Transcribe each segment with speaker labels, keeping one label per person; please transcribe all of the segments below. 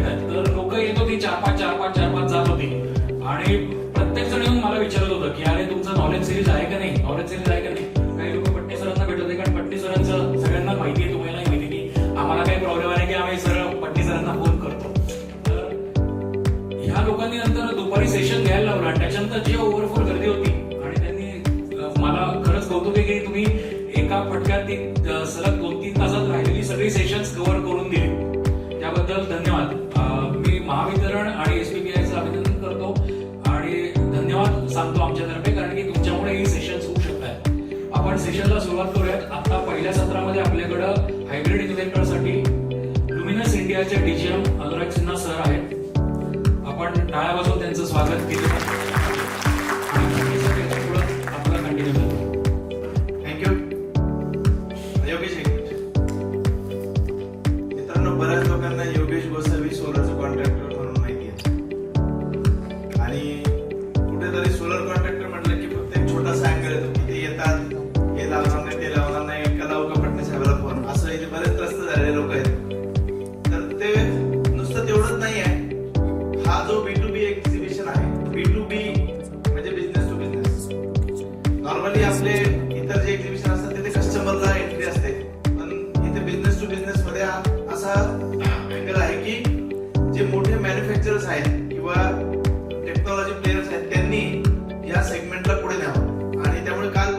Speaker 1: आहेत, तर लोक येत होती 4-5 जात होती आणि प्रत्येक जण येऊन मला विचारत होतं की अरे तुमचं नॉलेज सिरीज आहे का नाही, नॉलेज सिरीज आहे का नाही. काही लोक पट्टे सरांना भेटत होते, कारण पट्टे सरांचं सगळ्यांना माहिती आहे, तुम्हालाही माहिती की आम्हाला काही प्रॉब्लेम आहे की आम्ही सरळ पट्टे सरांना फोन करतो. तर ह्या लोकांनी नंतर दुपारी सेशन घ्यायला लावलं आणि त्याच्यानंतर जी ओव्हरफ्लो गर्दी होती आणि त्यांनी मला खरंच कौतुक आहे की तुम्ही एका फटक्यात ती सलग 2-3 तासात राहिलेली सगळी सेशन्स कव्हर करून दिली, त्याबद्दल धन्यवाद. मी महावितरण आणि SBPIचं अभिनंदन करतो आणि धन्यवाद सांगतो आमच्यातर्फे, कारण की तुमच्यामुळे ही सेशन्स होऊ शकतात. आपण सेशनला सुरुवात करूयात. आता पहिल्या सत्रामध्ये आपल्याकडं हायब्रिड इन्व्हेंटरसाठी लुमिनस इंडियाचे DGM अनुराग सिन्हा सर आहेत. आपण टाळ्या वाजवून त्यांचं स्वागत केलं. आपला कंटिन्यू करतो.
Speaker 2: थँक्यू. योगेश, मित्रांनो, बऱ्याच लोकांना योगेश गोसावी सोलरचं कॉन्ट्रॅक्टर म्हणून माहिती आहे आणि कुठेतरी सोलर कॉन्ट्रॅक्टर म्हटलं की फक्त एक छोटासा अँगल येतो की ते येतात, हे लावणार नाही, ते लावणार नाही, एका लावू का पटणे साहेबाला फोन, असं इथे बरेच त्रस्त झालेले लोक आहेत. तर ते नुसतं तेवढंच नाही आहे. हा जो B2B एक्झिबिशन आहे, B2B म्हणजे बिझनेस टू बिझनेस. नॉर्मली आपले इतर जे एक्झिबिशन असतात तिथे कस्टमरला एंट्री असते, पण इथे बिझनेस टू बिझनेस मध्ये असा अँगल आहे की जे मोठे मॅन्युफॅक्चरर्स आहेत किंवा टेक्नॉलॉजी प्लेयर्स आहेत त्यांनी या सेगमेंटला पुढे न्यावं आणि त्यामुळे काल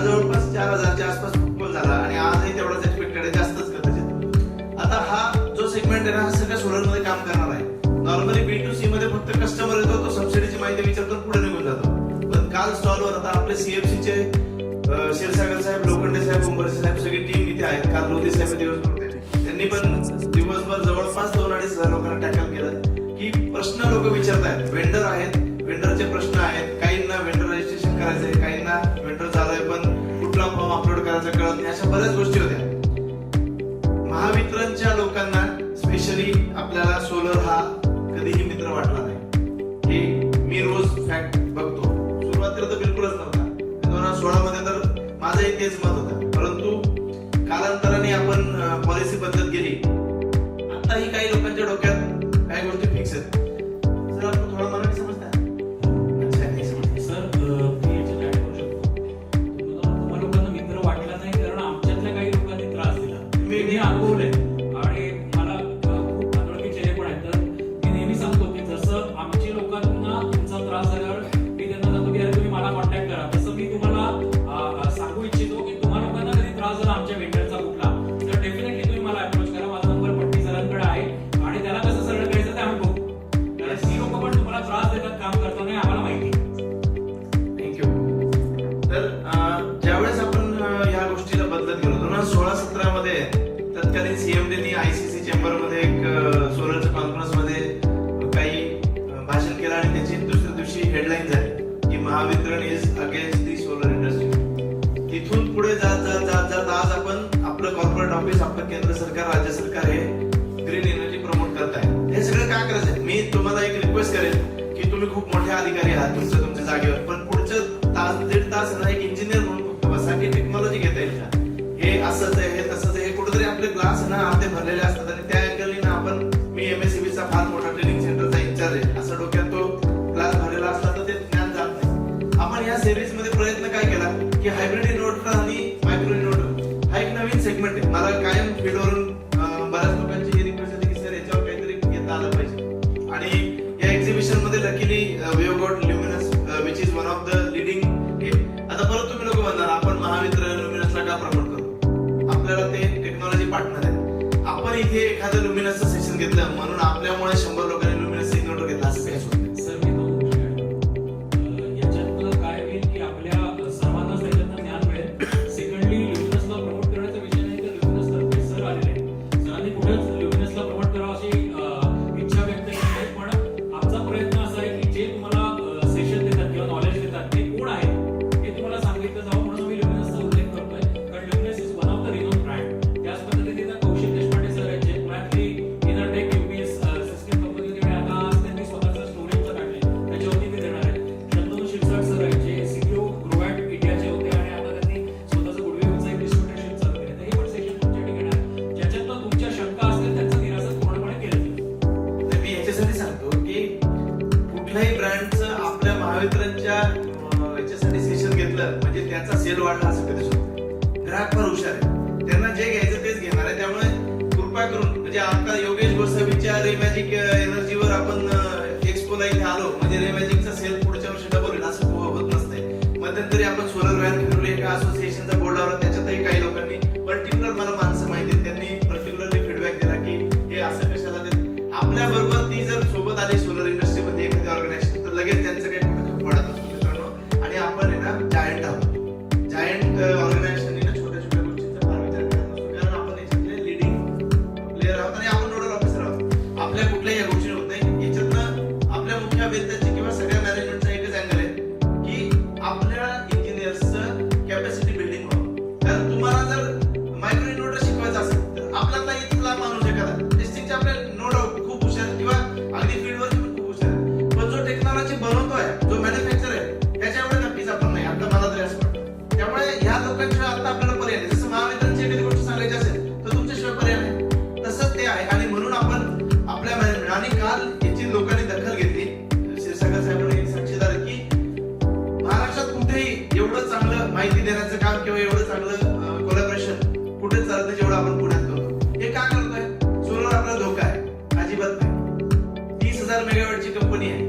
Speaker 2: जवळपास 4000च्या आसपास फुटबॉल झाला आणि आजही तेवढाच एक्सपेक्टेड आहे, जास्तच कदाचित. आता हा जो सेगमेंट आहे ना, हा सगळ्या सोलर मध्ये काम करणार आहे. नॉर्मली B2C मध्ये फक्त कस्टमर येतो, तो सबसिडीची माहिती विचारतो, पुढे निघून जातो. पण काल स्टॉलवर आता आपले CFC चे क्षीरसागर साहेब, लोखंडे साहेब, उंबरसे साहेब सगळी टीम इथे आहेत. काल लोधी साहेब दिवसभर होते, त्यांनी पण दिवसभर जवळपास 2-2.5 लोकांना टॅकल केलं की प्रश्न लोक विचारतायत. वेंडर आहेत, वेंडरचे प्रश्न आहेत, काहींना वेंडर रजिस्ट्रेशन करायचंय, काहींना वेंडर चालूय पण कुठला फॉर्म अपलोड करायचा कळत नाही, अशा बऱ्याच गोष्टी होत्या. महावितरणच्या लोकांना स्पेशली आपल्याला सोलर हा कधीही मित्र वाटला नाही, हे मी रोज फॅक्ट बघतो. सुरुवातीला तर बिलकुलच नव्हता. 2016 मध्ये तर माझंही तेच मत होतं, परंतु कालांतराने आपण पॉलिसी बदलत गेली. आताही काही लोकांच्या डोक्यात काही गोष्टी फिक्स आहेत. सर, आपण थोडं मराठी समजता? अच्छा, नाही समजता.
Speaker 1: सर, मी याच्यात ऍड करू शकतो. तुम्हा लोकांना मित्र वाटला नाही कारण आमच्यातल्या काही लोकांनी त्रास दिला. मी अनुभवलंय आणि मला खूप अनोळखी चेहरे पण आहेत. तर मी नेहमी सांगतो की जसं आमची लोकांना तुमचा त्रास झाल्यावर मी त्यांना सांगतो की अरे तुम्ही मला कॉन्टॅक्ट करा, तसं मी तुम्हाला सांगू इच्छितो की तुम्हा लोकांना कधी त्रास झाला आमच्या वेंडरचा कुठला, तर डेफिनेटली तुम्ही मला अप्रोच करा. माझा नंबर पट्टी सरांकडे आहे आणि त्याला कसं सरळ करायचं ते आम्ही बघू, कारण ती लोक पण तुम्हाला त्रास देतात काम करताना, आम्हाला माहिती.
Speaker 2: थँक्यू. तर ज्यावेळेस आपण या गोष्टीला बदलत गेलो 2016-17 मध्ये तत्कालीन CMDनी ICC चेंबर मध्ये एक सोलरच्या कॉन्फरन्स मध्ये काही भाषण केलं आणि त्याची दुसऱ्या दिवशी हेडलाईन झाली की Mahavitaran is against the solar industry. तिथून पुढे जात आज आपण आपलं कॉर्पोरेट ऑफिस, आपलं केंद्र सरकार, राज्य सरकार हे ग्रीन एनर्जी प्रमोट करत आहे. हे सगळं काय करायचं? मी तुम्हाला एक रिक्वेस्ट करेन की तुम्ही खूप मोठे अधिकारी आहात तुमच्या जागेवर, पण पुढचं तास-दीड तास ना एक इंजिनियर म्हणून फक्त बसा की टेक्नॉलॉजी घेता येईल का, हे असंच आहे, हे तसंच आहे. हे कुठेतरी आपले ग्लास ना अर्धे भरलेले असतात आणि त्या अँगलनी ना आपण, मी MSCB चा फार मोठा ट्रेनिंग सेंटरचा इंचार्ज आहे, असं डोक्यात तो ग्लास भरलेला असला तर ते ज्ञान जात नाही. आपण या सिरीज मध्ये प्रयत्न काय केला की हायब्रिड इन्व्हर्टर आणि मायक्रो इन्व्हर्टर हा एक नवीन सेगमेंट आहे. मला कायम फील्डवरून बऱ्याच लोकांची ही रिक्वेस्ट होती की सर याच्यावर काहीतरी घेता आलं पाहिजे आणि या एक्झिबिशन मध्ये luckily we have got Luminous which is one of the leading. आता परत तुम्ही लोक म्हणणार आपण महावितरण लुमिनसला का प्रमोट करू, आपल्याला ते टेक्नॉलॉजी पार्टनर आहे. आपण इथे एखादं लुमिनसचं सेशन घेतलं म्हणून आपल्यामुळे 100 लोकांनी लुमिनसचं इन्व्हर्टर घेतलं असं काही होत नाही.
Speaker 1: सर, मी दोन गोष्टी ऍड. याच्यात काय होईल की आपल्या सर्वांनाच त्याच्यातनं ज्ञान मिळेल. सेकंडली, ल्युमिनसला प्रमोट करण्याचा विषय नाही तर ल्युमिनस तर्फे सर आलेले आहेत. सरांनी कुठेच ल्युमिनसला प्रमोट करावं अशी इच्छा व्यक्त केली आहे, पण आमचा प्रयत्न असा आहे की जे तुम्हाला सेशन देतात किंवा नॉलेज देतात ते कोण आहे हे तुम्हाला सांगितलं जावं, म्हणून मी ल्युमिनसचा उल्लेख करतोय. कारण luminous is one of the renowned brand. त्याच पद्धतीने कौशिक देशपांडे सर आहेत जे पुण्यातली इनरटेक UPS सिस्टीम
Speaker 2: म्हणजे त्याचा सेल वाढला असं कधीच होत नाही. ग्राहक फार हुशार आहे, त्यांना जे घ्यायचं तेच घेणार आहे. त्यामुळे कृपा करून म्हणजे आता योगेश गोसावीच्या रेमॅजिक एनर्जीवर आपण एक्सपोला इथे आलो म्हणजे रेमॅजिकचा सेल पुढच्या वर्षी डबल होईल असं होत नसते. मध्यंतरी आपण सोलर व्हॅन फिरवली, एका असोसिएशनचा बोर्ड लावला, त्याच्यातही काही लोकांनी पर्टिक्युलर मला माणसं माहिती आहेत, त्यांनी पर्टिक्युलरली फीडबॅक दिला की हे असं कशाला देत. आपल्या बरोबर ती जर सोबत आली सोलर इंडस्ट्रीमध्ये एखादी ऑर्गनायझेशन तर लगेच त्यांचं काही कुठं पडत असतो मित्रांनो. आणि आपण आहे ना जायंट आहोत. जायंट ऑर्गनायझेशनने ना छोट्या छोट्या गोष्टींचा फार विचार करत असतो, कारण आपण याच्यातले लिडिंग प्लेअर आहोत आणि आपण नोडल ऑफिसर आहोत. आपल्या कुठल्याही या गोष्टी होत नाही. याच्यातनं आपल्या मुख्य अभियंत्याची किंवा सगळ्या मॅनेजमेंटचा एकच अँगल आहे की आपल्या इंजिनियर्सचं कॅपॅसिटी बिल्डिंग व्हावं. कारण तुम्हाला जर मायक्रो इन्व्हर्टर शिकवायचं असेल तर आपल्याला इथला माणूस एखादा टेस्टिंगचे आपले नो डाऊट खूप हुशार किंवा अगदी फील्डवर पण खूप हुशार आहे, पण जो टेक्नॉलॉजी बनवतोय, जो मॅन्युफॅक्चर आहे त्याच्या एवढे नक्कीच आपण नाही. आता मला तरी असं वाटतं. त्यामुळे ह्या लोकांशिवाय आता आपल्याला पर्याय नाही. जसं महावितरणची एखादी गोष्ट सांगायची असेल तर तुमच्याशिवाय पर्याय नाही, तसंच ते आहे. आणि म्हणून आपण आपल्या मॅनेजमेंट आणि काल याची लोकांनी दखल घेतली. क्षीरसागर साहेबांनी साक्षीदार आहेत की महाराष्ट्रात कुठेही एवढं चांगलं माहिती देण्याचं काम किंवा एवढं चांगलं कोलॅबोरेशन कुठेच चालत नाही जेवढं आपण पुण्यात करतो. हे का करतोय? सोलर आपला धोका आहे? अजिबात नाही. 30,000 मेगावॅटची कंपनी आहे.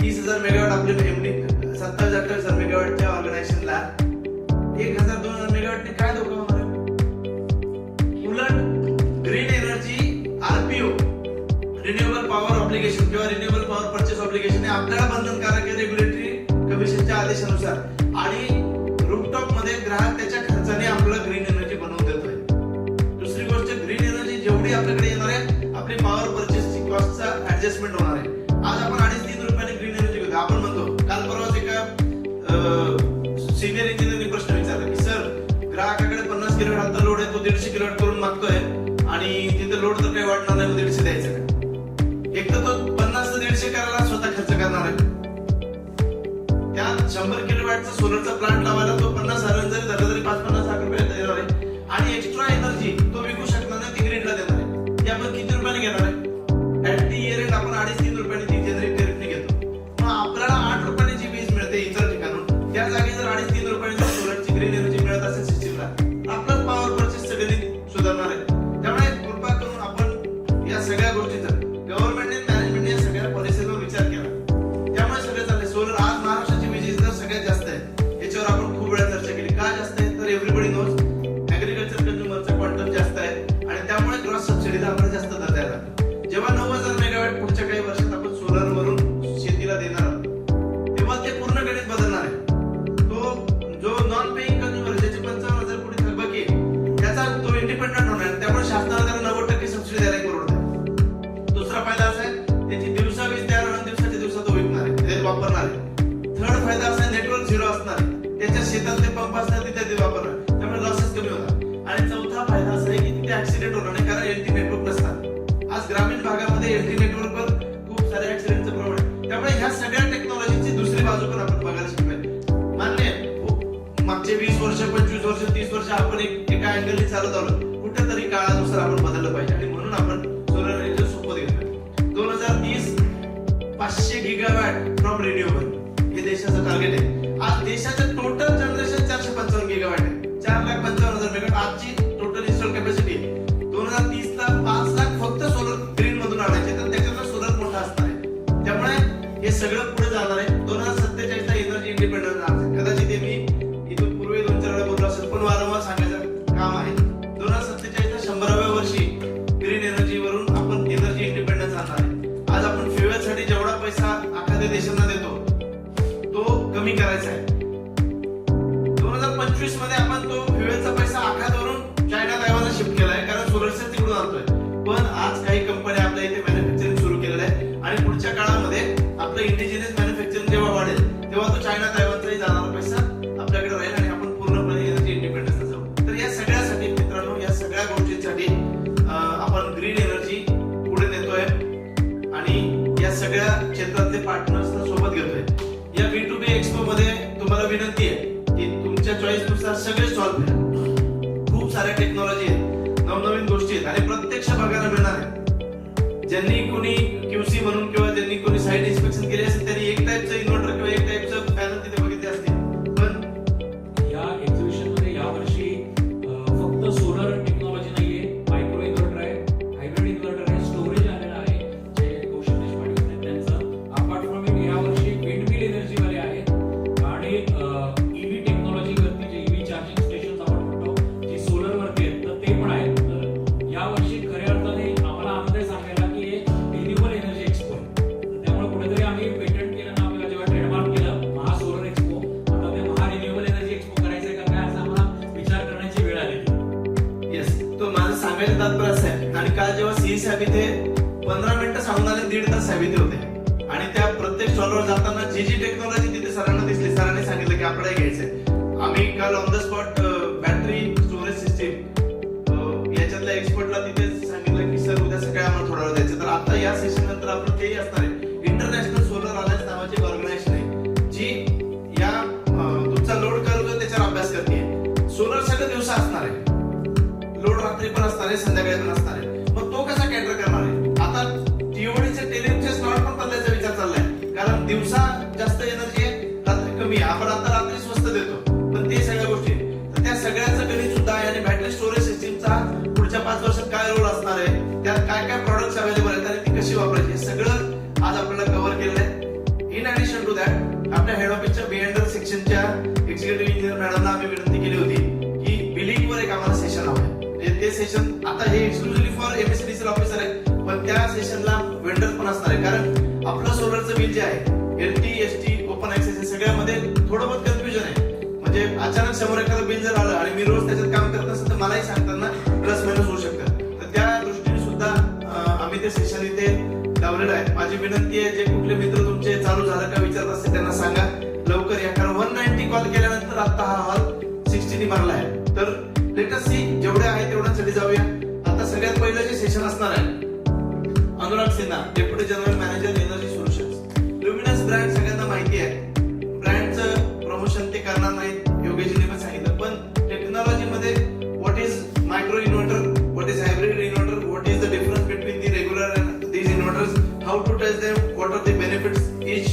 Speaker 2: 30,000 मेगावॅट आपले एमडी 27-28,000 मेगावॅटच्या ऑर्गनायझेशनला 1,000-2,000 मेगावॅटने काय धोका होणार आहे? उलट green energy RPO renewable power obligation किंवा रिन्युएबल पॉवर परचेस ऑब्लिगेशन हे आपल्याला बंधनकारक आहे रेग्युलेटरी कमिशनच्या आदेशानुसार. आणि रूफटॉप मध्ये ग्राहक त्याच्या खर्चाने आपल्याला ग्रीन एनर्जी बनवून देतोय. दुसरी गोष्ट, ग्रीन एनर्जी जेवढी आपल्याकडे येणार आहे आपली पॉवर परचेसची कॉस्टचा ऍडजस्टमेंट होणार आहे. आज आपण 2.5-3 रुपयाने ग्रीन एनर्जी घेतो. आपण म्हणतो, काल परवाच एका सिनियर इंजिनियरने प्रश्न विचारला की सर ग्राहकाकडे 50 किलोवॅट आता लोड आहे, तो 150 किलोवॅट करून मागतोय आणि तिथे लोड तर काही वाढणार नाही, 150 द्यायचं का? एक तर तो 50 ते 150 करायला स्वतः खर्च करणार आहे. त्या 100 किलोवॅटचा सोलरचा प्लांट लावायला तो 50,000 जरी झाला तरी 5-50 लाख रुपये देणार आहे. आणि एक्स्ट्रा एनर्जी तो विकू शकणार नाही, ती ग्रीडला देणार आहे. ती आपण किती रुपयाने घेणार आहे? ऍट दी इयर एंड आपण 2.5-3 रुपयाने ती जनरेट करेक्टली घेतो. मग आपल्याला 8 रुपयाने जी वीज मिळते इतर ठिकाणून, त्या जागी जर 2.5-3 रुपयाने जर सोलरची ग्रीन एनर्जी मिळत असेल सिस्टीमला, आपलं पॉवर परचेसचं गणित सुधारणार आहे. त्यामुळे कृपा करून आपण या सगळ्या गोष्टीचा गव्हर्नमेंटने मॅनेजमेंटने या सगळ्या पॉलिसीवर विचार केला. त्यामुळे सगळं चाललंय. सोलर आज महाराष्ट्राची वीज दर सगळ्यात जास्त आहे. याच्यावर आपण खूप वेळा चर्चा केली. का जास्त आहे तर एव्हरीबडी नोज ऍग्रीकल्चर कंझ्युमरचा क्वांटम जास्त आहे आणि त्यामुळे क्रॉस सबसिडीला आपण जास्त दर द्यायला लागतो. जेव्हा 9,000 मेगावॅट पुढच्या काही वर्षात आपण सोलर वरून शेतीला देणार आहोत तेव्हा ते पूर्ण गणित बदलणार आहे. तो जो नॉन पेइंग कंझ्युमर ज्याची 55,000 कोटी थकबाकी आहे त्याचा तो इंडिपेंडंट होणार. त्यामुळे शासनाला त्याला 90% सबसिडी द्यायला परवडते. दुसरा फायदा असा आहे त्याची दिवसा वीज तयार होऊन दिवसाच्या दिवसात तो विकणार आहे, ते वापरणार आहे. थर्ड फायदा असा आहे नेटवर्क झिरो असणार आहे. त्याच्या शेतातले पंप असतात ते त्यात वापरणार, त्यामुळे लॉसेस कमी होणार. आणि चौथा फायदा असा आहे की तिथे ऍक्सिडेंट होणार नाही, कारण एलटी नेटवर्क नसतात. आज ग्रामीण भागामध्ये एलटी नेटवर्कवर खूप सारे ऍक्सिडेंटचं प्रमाण आहे. त्यामुळे ह्या सगळ्या टेक्नॉलॉजीची दुसरी बाजू पण आपण बघायला शिकलोय. मान्य आहे मागचे 20 वर्ष 25 वर्ष 30 वर्ष आपण एका अँगलने चालत आलो. कुठेतरी काळानुसार आपण बदललं पाहिजे आणि म्हणून आपण सोलर एनर्जी सोबत घेतोय. 2030 500 गिगावॅट फ्रॉम रिन्युएबल हे देशाचं टार्गेट आहे. आज देशाचं टोटल जनरेशन 455 गिगावॅट आहे. 4,55,000 मेगावॅट आजची टोटल इन्स्टॉल कॅपॅसिटी आहे. 2030 ला 5 लाख फक्त सोलर ग्रीन मधून आणायचे, तर त्याच्यातला सोलर मोठा असणार आहे. त्यामुळे हे सगळं पुढे जाणार आहे. 2047 ला एनर्जी इंडिपेंडन्स जाणार आहे. कदाचित हे मी इथून पूर्वी 2-4 वेळा बोललो असेल, पण वारंवार सांगायचं काम आहे. 2047 ला 100व्या वर्षी ग्रीन एनर्जी वरून आपण एनर्जी इंडिपेंडन्स आणणार आहे. आज आपण फ्युएलसाठी जेवढा पैसा एखाद्या देशांना देतो तो कमी करायचा आहे. 2025 मध्ये आपण तो फ्युएलचा पैसा आखातवरून चायना तायवानला शिफ्ट केलाय, कारण सोलर सेल तिकडून आणतोय. पण आज काही कंपन्या आपल्या इथे मॅन्युफॅक्चरिंग सुरू केलेलं आहे आणि पुढच्या काळामध्ये आपलं इंडिजिनियस मॅन्युफॅक्चरिंग जेव्हा वाढेल तेव्हा तो चायना तायवानचाही जाणारा पैसा आपल्याकडे राहील आणि आपण पूर्णपणे एनर्जी इंडिपेंडन्स जाऊ. तर या सगळ्यासाठी मित्रांनो, या सगळ्या गोष्टींसाठी आपण ग्रीन एनर्जी पुढे नेतोय आणि या सगळ्या क्षेत्रातले पार्टनर्सना सोबत घेतोय. या B2B एक्सपो मध्ये तुम्हाला विनंती आहे की तुमच्या चॉईस नुसार सगळे स्टॉल फिरा. खूप साऱ्या टेक्नॉलॉजी आहेत, नवनवीन गोष्टी आहेत आणि प्रत्यक्ष बघायला मिळणार आहे. ज्यांनी कोणी QC म्हणून किंवा ज्यांनी कोणी साईट इन्स्पेक्शन केली असेल त्यांनी एक टाईपचं इन्व्हर्टर किंवा एक टाईपचं पॅनल तिथे बघितले असतील, पण 1.5 तास साहेब होते आणि त्या प्रत्येक स्टॉलवर जाताना जी टेक्नॉलॉजी तिथे सरांना दिसली, सरांनी सांगितलं की आपल्याला घ्यायचंय. आम्ही काल on the spot battery storage system याच्यातल्या एक्सपर्टला तिथे सांगितलं की सर उद्या सकाळी आम्हाला थोडा वेळ द्यायचं. तर आता या सेशन नंतर आपण तेही असणार आहे. इंटरनॅशनल सोलर अलायन्स नावाची ऑर्गनायझेशन आहे जी या तुमचा लोड कर्व त्याच्यावर अभ्यास करते. सोलर सगळं दिवसा असणार आहे, लोड रात्री पण असणार आहे, संध्याकाळी पण असणार आहे. मग तो कसा कॅटर करणार आहे? आता टीओडीचे टेलिमचे स्लॉट पण बदलायचा विचार चाललाय, कारण दिवसा जास्त एनर्जी आहे, रात्री कमी आहे. आपण आता रात्री स्वस्त देतो, पण ते सगळ्या गोष्टी तर त्या सगळ्याचं गणित सुद्धा आहे. आणि बॅटरी स्टोरेज सिस्टीमचा पुढच्या 5 वर्षात काय रोल असणार आहे, त्यात काय काय प्रॉडक्ट्स अवेलेबल आहेत आणि ती कशी वापरायची, हे सगळं आज आपल्याला कव्हर केलेलं आहे. इन ऍडिशन टू दॅट आपल्या हेड ऑफिसच्या बिएंडर सेक्शनच्या एक्झिक्युटिव्ह इंजिनियर मॅडमला आम्ही विनंती केली होती की बिलिंग वर एक आम्हाला सेशन हवं. ते सेशन आता हे एक्सक्लुझिव्हली फॉर एमएसडीसी ऑफिसर आहे, पण त्या सेशनला वेंडर पण असणार आहे. कारण आपलं सोलरचं बिल जे आहे एलटी एसटी ओपन ऍक्सेस हे सगळ्यामध्ये थोडं बहुत कन्फ्युजन आहे. म्हणजे अचानक समोर एखादं बिल जर आलं आणि मी रोज त्याच्यात काम करत असेल तर मलाही सांगताना प्लस मायनस होऊ शकतं. तर त्या दृष्टीने सुद्धा आम्ही ते सेशन इथे लावलेलं आहे. माझी विनंती आहे, जे कुठले मित्र तुमचे चालू झालं का विचारत असते त्यांना सांगा लवकर या, कारण 190 कॉल केल्यानंतर आता हा हॉल 60 भरला आहे. तर लेट अस सी, जेवढे आहे तेवढ्यासाठी जाऊया. आता सगळ्यात पहिलं जे सेशन असणार आहे, Anurag Sinha, deputy general manager energy solutions. Luminous brand सगळ्यांना माहिती आहे, ब्रँडचं प्रमोशन ते करणार नाहीत, योगेशजीने पण सांगितलं. पण टेक्नॉलॉजी मध्ये what is micro inverter, what is hybrid inverter, what is the difference between the regular and these inverters, how to test them, what are the benefits, each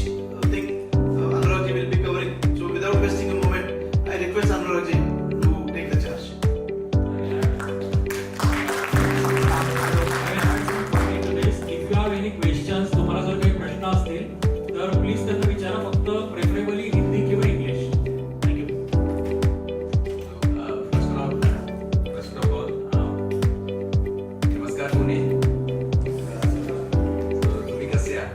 Speaker 2: thing Anuragji will be covering. So without wasting a moment I request Anuragji to take the charge.
Speaker 1: If you have any questions, तुम्हाला जर काही प्रश्न असतील तर please त्यांना विचारा, फक्त preferably Hindi किंवा English. Thank you.
Speaker 3: First of all, नमस्कार पुणे. तुम्ही कसे आहात?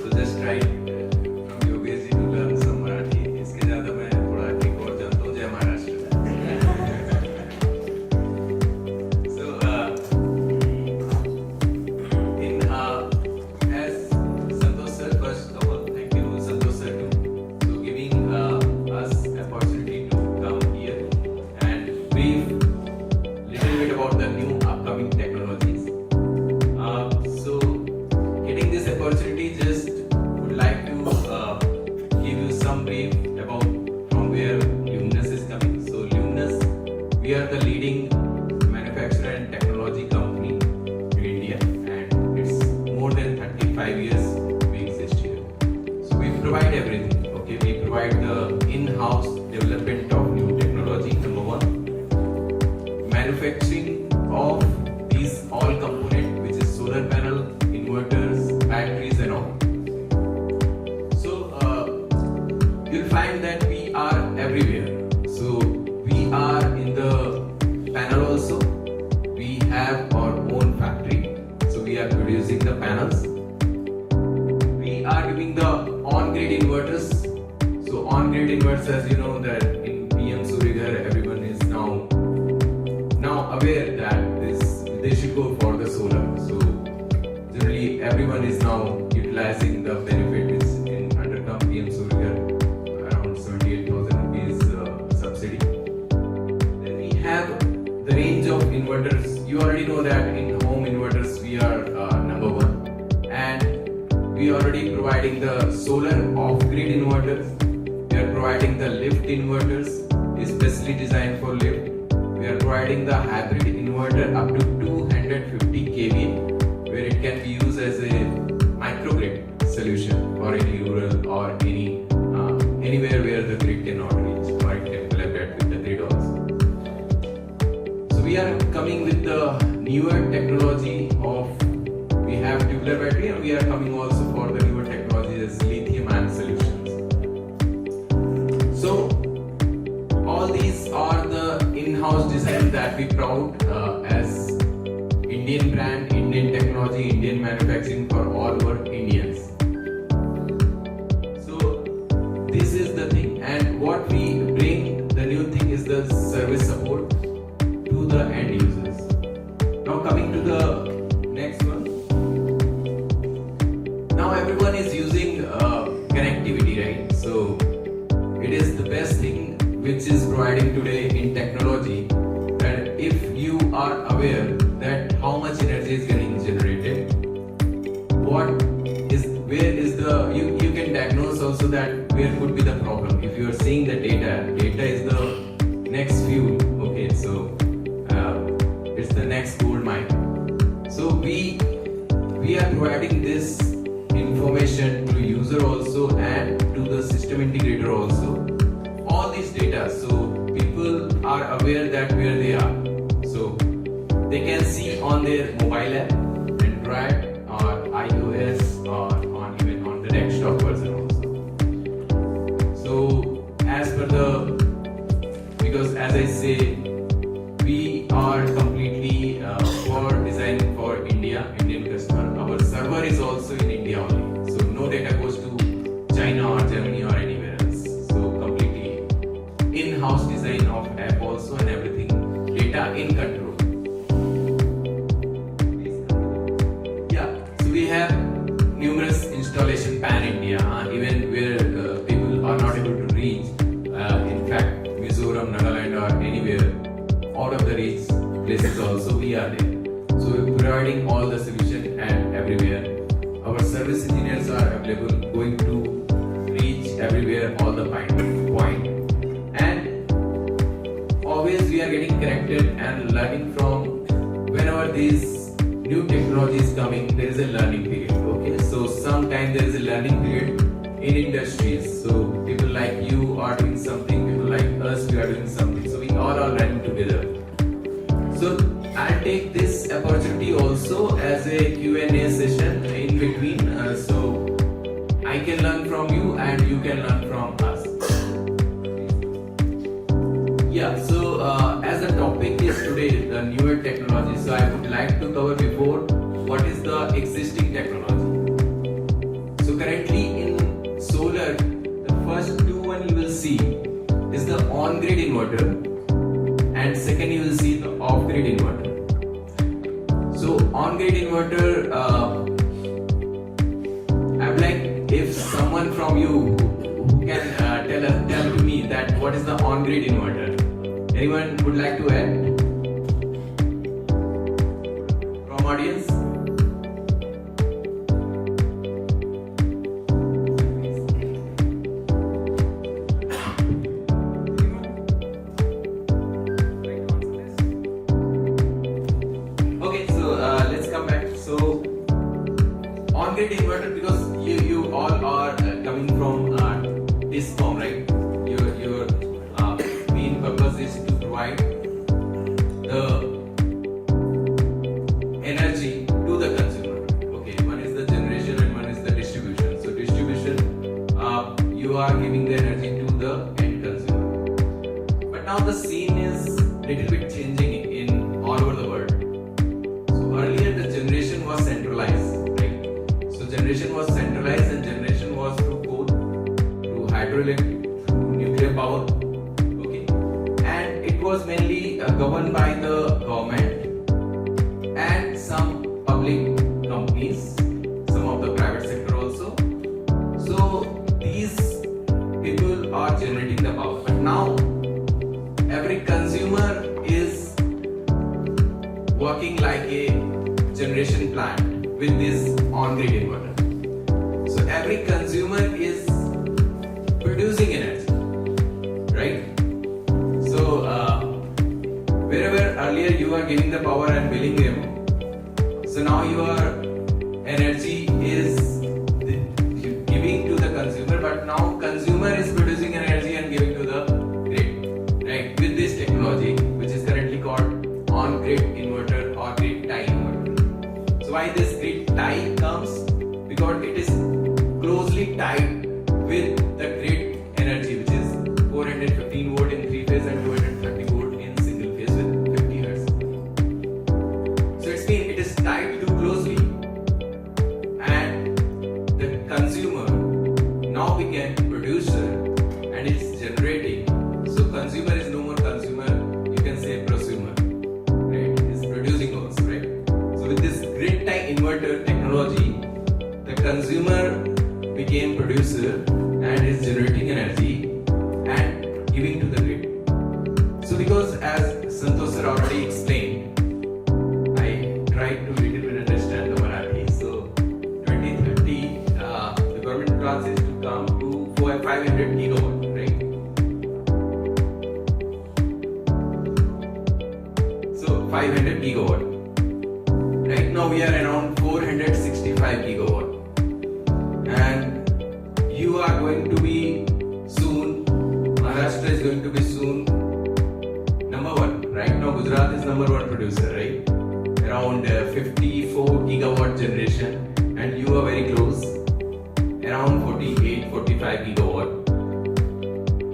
Speaker 3: So just try from Yogesh ji to learn some Marathi. इसके ज्यादा मैं थोड़ा एक और जानता हूँ. जय Maharashtra. So as Santosh sir, first of all, thank you Santosh sir to giving us opportunity to come here and brief little bit about the new upcoming technologies. So getting this opportunity, just would like to give you some brief about from where Luminous is coming. So Luminous, we are the leading manufacturer and technology company in India, and it's more than 35 years we exist here. So we provide everything. Okay, we provide the in-house development of new technology, number one. Manufacturing of these all component, which is solar panel, inverters, batteries and all. So you'll find that we are everywhere. So we are in the panel also. We have our own factory. So we are producing the panels. We are giving the on-grid inverters. So on-grid inverters, as you know that in PM Suryaghar, everyone is now aware that they should go for the solar. So generally everyone is now utilizing the benefits in under PM Suryaghar, around 78,000 rupees subsidy. Then we have the range of inverters. You already know that in home inverters we are number one, and we are already providing the solar off-grid inverters. We are providing the lift inverters, especially designed for lift. We are providing the hybrid inverter up to 250 kVA, where it can be used as a microgrid solution for any rural or anywhere where the grid cannot reach, or it can collaborate with the grid also. So we are coming with the newer technology of, we have tubular battery, and we are coming also for the newer technology as lithium-ion solutions. So all these are the in-house design that we proud as Indian brand, Indian technology, Indian manufacturing for all our Indians. So this is the thing, and what we bring, the new thing is the service support to the end users. Now coming to the next one. where is the you can diagnose also that where could be the problem. If you are seeing the data is the next fuel. Okay, so it's the next gold mine. So we are providing this information to user also and to the system integrator also. All these data, so people are aware that where they are. So they can see on their mobile app, Android or iOS or even on the desktop version also. So because as I say, we are completely for designing for Indian customer. Our server is also in India only. So no data goes to China or Germany or anywhere else. So completely in-house design of app also and everything. Data in control. Yeah, so we have numerous installation pan-India, even where people are not able to reach. In fact, Mizoram, Nagaland or anywhere out of the reach places also we are there. So we're providing all the solution and everywhere. Our service engineers are available, going to reach everywhere, all the point. And always we are getting connected and learning from whenever these new technologies coming, there is a learning period. Okay, so sometimes there is a learning period in industries. So people like you are doing something, people like us, we are doing something. So we all are learning together. So I'll take this opportunity also as a Q&A session in between, so I can learn from you and you can learn from us. Yeah, so as the topic is today the newer technology, so I would like to cover before what is the existing technology. So currently in solar, the first two one you will see is the on-grid inverter. And second, you will see the off-grid inverter. So on-grid inverter, I would like if someone from you who can tell to me that what is the on-grid inverter. Anyone would like to add? From audience? On-grid inverter, because you all are coming from DISCOM, right? Your main purpose is to provide the energy to the consumer. Okay, one is the generation and one is the distribution. So distribution, you are giving the energy to the end consumer. But now the scene is little bit changing in all over the world. So earlier the generation was centralized. Generation was centralized and generation was through coal, through hydroelectric, through nuclear power. Okay, and it was mainly governed by the government and some public companies, some of the private sector also. So these people are generating the power. But now every consumer is working like a generation plant with this on-grid inverter. So every consumer is producing energy, right? So wherever earlier you are giving the power and billing them, so now your energy is giving to the consumer, but now consumer is producing energy and giving to the grid, right? With this technology, which is currently called on-grid inverter or grid tie inverter. So why this grid tie comes? Because it is closely tied with the grid energy, which is 415 volt in 3 phase and 230 volt in single phase with 50 hertz. So it means it is tied too closely, and the consumer now became producer and it's generating. So consumer is no more consumer, you can say prosumer, right? It's producing also, right? So with this grid tie inverter technology, the consumer became producer and is generating energy and giving to the grid. So because as Santosh sir already explained, I tried to little bit understand the Marathi. So 20 500 gigawatt, right? So 500 gigawatt. Right now we are around 465 gigawatt, and you are going to be soon. Maharashtra is going to be soon number one. Right now Gujarat is number one producer, right? Around 54 gigawatt generation, and you are very close, around 48-45 gigawatt.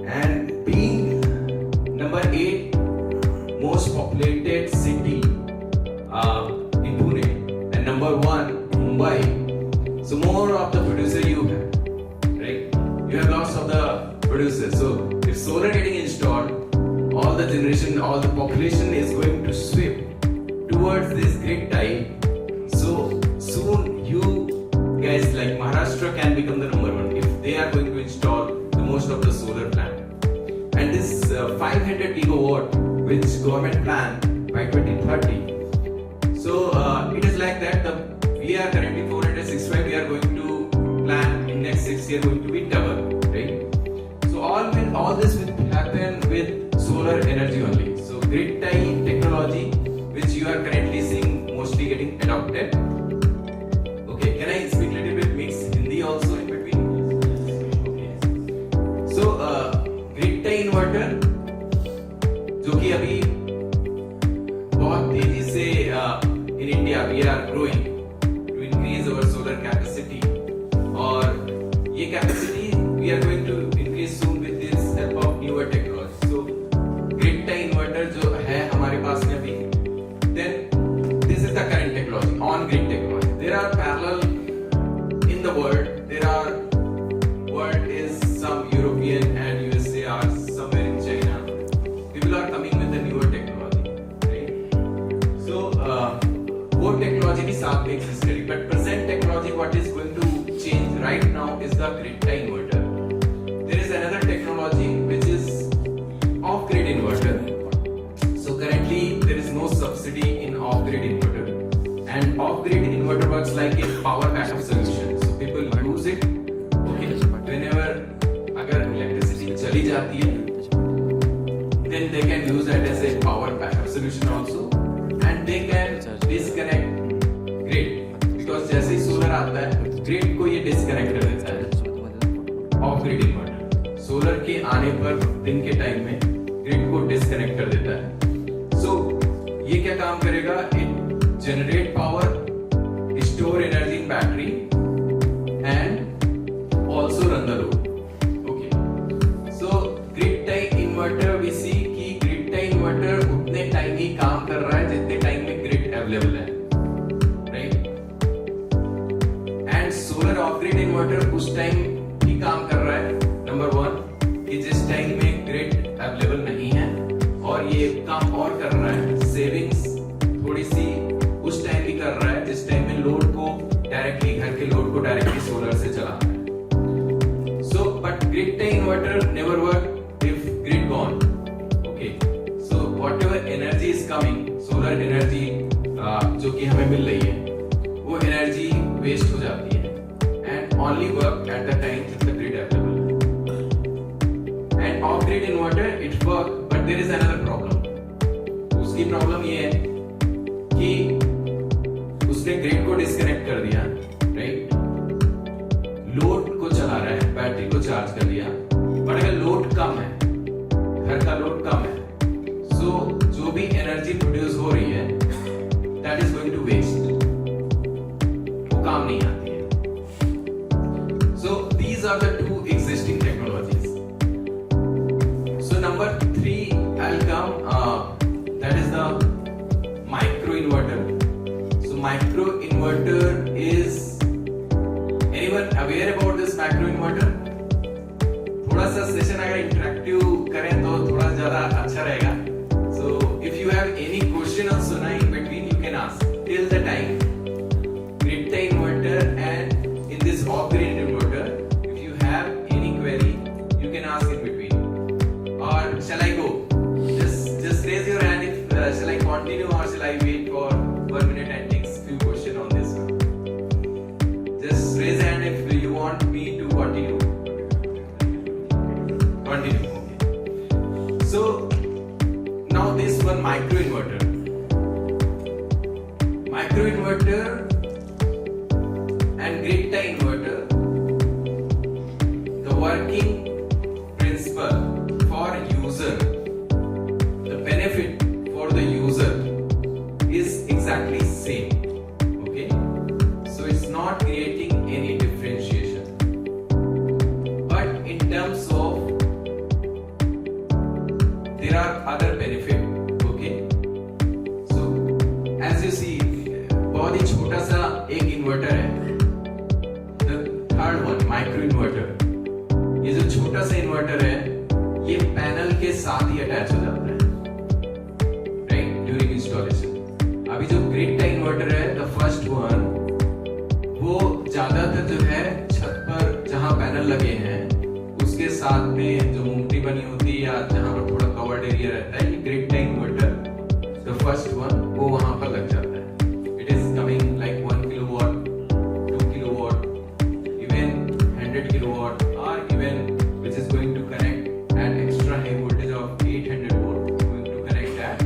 Speaker 3: And being number 8 most populated city in Pune, and number 1 Mumbai, so more of the producer you have, right? You have lots of the producers. So if solar getting installed, all the generation, all the population is going to sweep towards this grid type. So soon you guys like Maharashtra can become the number one if they are going to install the most of the solar plant. And this 500 gigawatt which government plan by 2030. So it is like that. We are currently 465. We are going to plan in next 6 years going to be double, right? So all this will happen with solar energy only. So grid tie technology, which you are currently seeing mostly getting adopted. Okay, can I speak little bit mix Hindi also in between? Okay. So grid tie inverter, जो कि अभी बहुत तेजी से in India we are growing to increase our solar capacity, और ये capacity we are going to increase soon with this help of newer technology. So grid tie inverter जो है हमारे पास में अभी, then this is the current technology, on grid technology. There are parallel in the world. There are world is some European and USA or somewhere in China. People are coming with the newer technology, right? So वो technology भी साथ में exist करेगी. But present technology what is going to change right now is the grid tie inverter. There is another technology which is off grid inverter. So currently there is no subsidy in off grid inverter, and off grid inverter works like a power backup solution. So people use it, okay, whenever अगर electricity चली जाती है, then they can use that as a power backup solution also, and they can disconnect grid, because जैसे ही solar आता है grid को ये disconnect कर देता है. Off grid inverter solar के आने पर दिन के टाइम में grid को disconnect कर देता है. So ये क्या काम करेगा? It generate power, store energy in battery, and also run the load. Okay. So grid tie inverter we see कि grid tie inverter उतने टाइम ही काम कर रहा है जितने टाइम में grid available है, right? And solar off grid inverter उस टाइम ही काम कर रहा है, number 1, कि जिस टाइम में grid available नहीं है, और ये काम और कर रहा है, सेविंग्स थोड़ी सी उस टाइम भी कर रहा है जिस टाइम में लोड को डायरेक्टली, घर के लोड को डायरेक्टली सोलर से चलाना है. So but grid tie inverter never work if grid gone. Okay, so whatever energy is coming, solar energy जो कि हमें मिल रही है, वो एनर्जी वेस्ट हो जाती है, and only work at the time the grid available. And off grid inverter it work, but there is another problem. उसकी प्रॉब्लम ये है कि उसने ग्रिड को डिस्कनेक्ट कर दिया, राइट? लोड को चला रहा है, बैटरी को चार्ज कर दिया, बट अगर लोड कम है, घर का लोड कम है, सो जो भी एनर्जी प्रोड्यूस हो रही है that is going to waste, वो काम नहीं आती है. So these are the two existing technologies. So number 3 I will come, that is the micro inverter. So micro inverter is, anyone aware about this micro inverter? थोड़ा सा session अगर interactive करें तो थोड़ा ज्यादा अच्छा रहेगा. So if you have any question or suna in between, you can ask till the time. Grid tie inverter and in this off grid inverter, if you have any query, you can ask in between. Or shall I go? Just raise your hand if shall I continue or shall I wait for 1 minute and take few questions on this one? Just raise hand if you want me to continue. एक inverter है, the third one micro inverter. ये जो छोटा सा inverter है ये panel के साथ ही अटैच हो जाता है, राइट, ड्यूरिंग इंस्टॉलेशन। अभी जो ग्रिड टाई इन्वर्टर है द फर्स्ट वन, वो ज्यादातर जो है छत पर जहां पैनल लगे हैं उसके साथ में जो मूंगटी बनी होती है या जहां पर थोड़ा कवर्ड एरिया रहता है, ये grid tie inverter the first one वो वहां पर लग जाता है। It is coming like 1 kilowatt, 2 kilowatt, even 100 kilowatt, और even which is going to connect at extra high voltage of 800 volt, going to connect at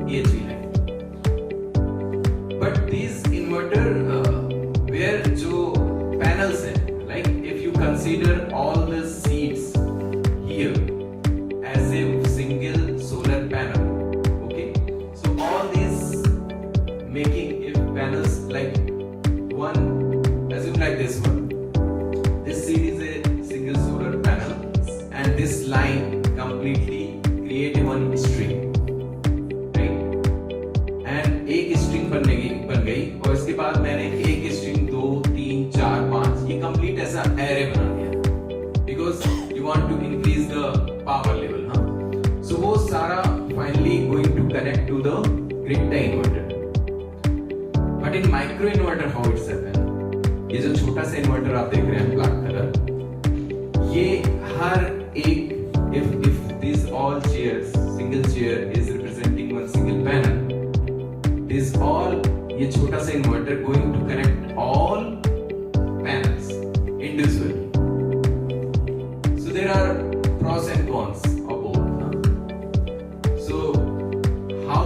Speaker 3: EHV line. But these inverter where जो panels हैं, like if you consider all the seats here as a single solar panel, okay, so all these making if panels like one, assume like this one, this seat is a single solar panel and this line completely create a one string, right, and एक string बन गई और इसके बाद मैंने एक string 2 3 4 5 ये complete ऐसा array बना दिया because you want to increase the power level, हाँ, so वो सारा finally going to connect to the grid tie inverter. But in micro inverter how it's happen, ये जो छोटा सा इन्वर्टर आप देख रहे हैं ब्लैक कलर, ये हर एक if these all chairs, single chair is representing one single panel, this all ये छोटा सा inverter going to connect all panels individually. So there are pros and cons of both. So how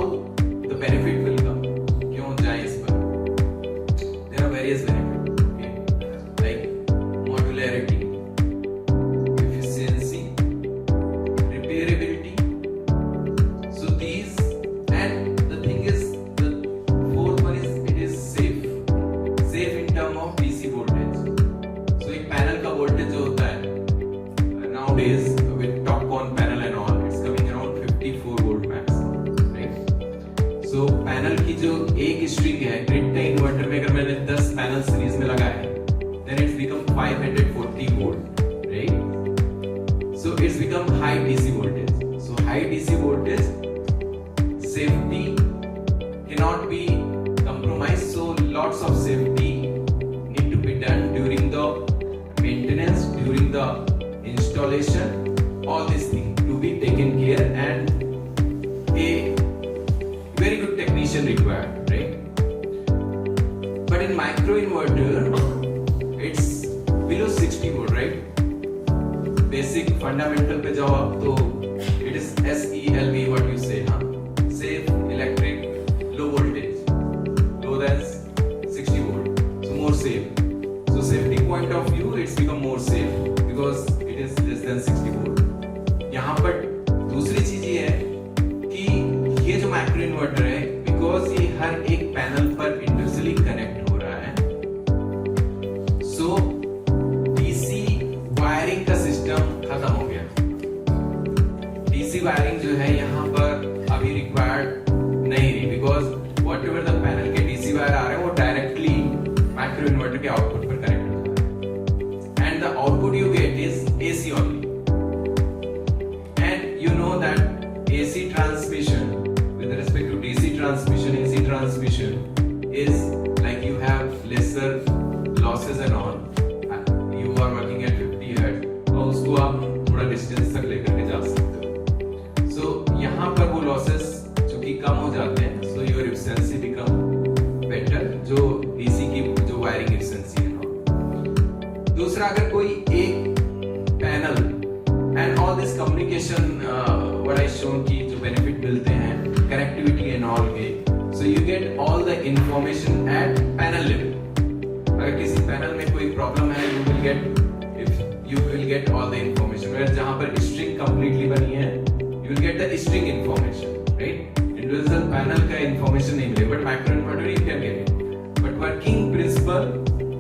Speaker 3: the benefit will come? क्यों जाए इस पर? There are various benefits, okay? Like modularity, efficiency, repairability. So these, and the thing is, the fourth one is it is safe in term of DC voltage. So एक panel का voltage जो होता है nowadays with TOPCon panel and all, it's coming around 54 volt max, right? So panel की जो एक string है grid tie inverter में अगर मैंने 10 panel series में लगाए then it's become 540 volt, right? So it's become high DC voltage. So high DC voltage, safety cannot be compromised. So lots of safety need to be done during the maintenance, during the installation. All these things to be taken care, and a very good technician required, right? But in micro inverter, it's below 60 volt, right? Basic fundamental पे जाओ आप तो it is SELV what you say, हाँ, safe electric low voltage, lower than 60 volt, so more safe. So safety point of view it's become more safe because it is less than 60 volt. यहाँ पर दूसरी चीज ये है कि ये जो माइक्रो इन्वर्टर है बिकॉज ये हर एक पैनल पर इंडिविजुअली कनेक्ट हो रहा है, सो डीसी वायरिंग का सिस्टम खत्म हो गया। डीसी वायरिंग जो है यहाँ पर अभी रिक्वायर्ड नहीं रही because what ever the panel के डीसी वायर आ रहे हैं वो डायरेक्टली माइक्रो इन्वर्टर के आउटपुट पर कनेक्ट हो जाता है, and the output you get is AC only. You know that AC transmission with respect to DC transmission, AC transmission is like you have lesser losses and all. You are working at 50 Hz और उसको आप थोड़ा distance तक लेकर के जा सकते हो. So यहाँ पर वो losses चूंकि कम हो जाते हैं, so your efficiency become better जो DC की जो wiring efficiency है ना. दूसरा अगर कोई एक panel and all this communication what I shown की जो benefit मिलते हैं connectivity and all के, so you get all the information at panel level. अगर किसी पैनल में कोई प्रॉब्लम है you will get all the information. अगर जहाँ पर string completely बनी है you will get the string information, right? Individual panel का information नहीं मिले, but microinverter you can get it. But working principle